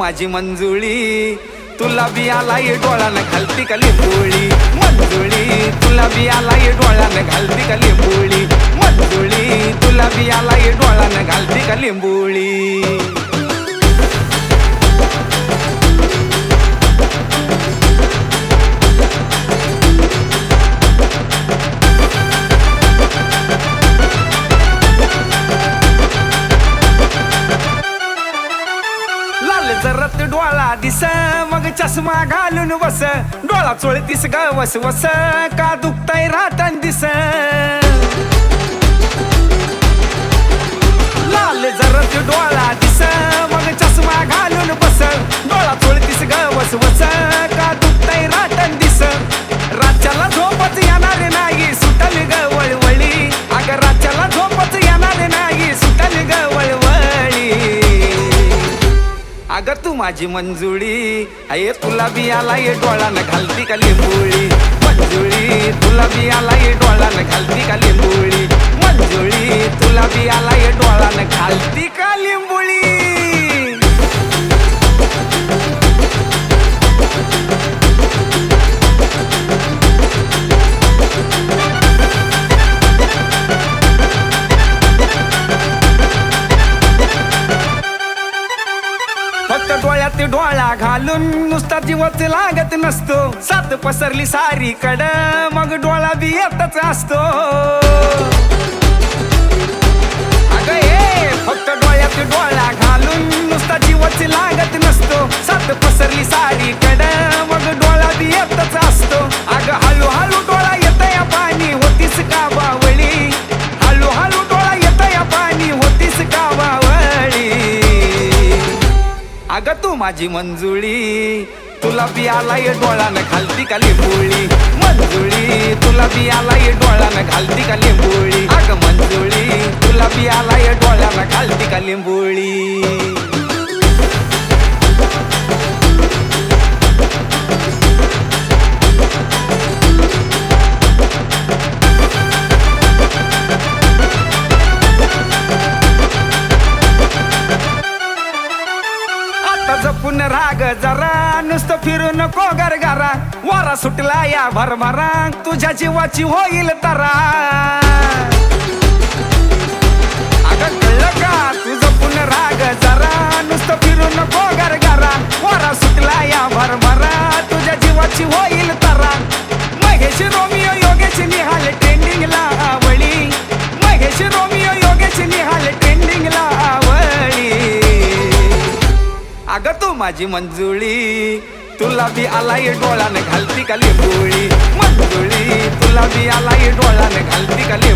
माझी मंजुळी तुला बी आलाय डोळ्यानं घालती का लिंबोळी मंजुळी तुला बी आलाय डोळ्यानं घालती का लिंबोळी मंजुळी तुला बी आलाय डोळ्यानं घालती का लिंबोळी जरत डोळा दिस मग चष्मा घालून बस डोळा चोळतीस ग वस वस का दुखतय रातन दिस लाल जरत डोळा दिस मग चष्मा घालून बस डोळा चोळतीस ग वस वस का दुखतय रातन दिस रातच्याला झोपच येणार नाही सुटल ग वळवळी अग रातच्याला झोपच येणार नाही सुटल ग वळवळी अग तू माझी मंजुळी अये तुला बी आलाय डोळ्यानं घालती का लिंबोळी मंजुळी तुला बी आलाय डोळ्यानं घालती का लिंबोळी मंजुळी तुला बी आलाय डोळ्यानं घालती का लिंबोळी फक्त डोळ्यात डोळा घालून नुसता जीवच लागत नसतो सात पसरली सारी कड मग डोळा बी येतच असतो अगं हे फक्त डोळ्यात डोळा घालून नुसता जीवच लागत नसतो सात पसरली सारी कड मग डोळा बी येतच असतो अगं हळूहळू डोळा येतया पाणी होतीस का बावळी हळूहळू डोळा येतया पाणी होतीस का बावळी अग तू माझी मंजुळी तुला बी आलाय डोळ्यानं घालती का लिंबोळी मंजुळी तुला बी आलाय डोळ्यानं घालती का लिंबोळी अग मंजुळी तुला बी आलाय डोळ्यानं घालती का लिंबोळी जपून राग जरा नुसतं फिरू नको गरगारा वारा सुटला या भरभरा तुझ्या जीवाची होईल तरा अगं कळलं का तू जपून राग जरा नुसतं फिरू नको गरगारा वारा सुटला या भरभरा तुझ्या जीवाची होईल तरा महेश रोमियो योगेश निहाल ट्रेंडिंगला आवळी महेश रोमियो योगेश निहाल ट्रेंडिंगला आवळी अग तू माझी मंजुळी तुला बी आलाय डोळ्यानं घालती का लिंबोळी मंजुळी तुला बी आलाय डोळ्यानं घालती का लिंबोळी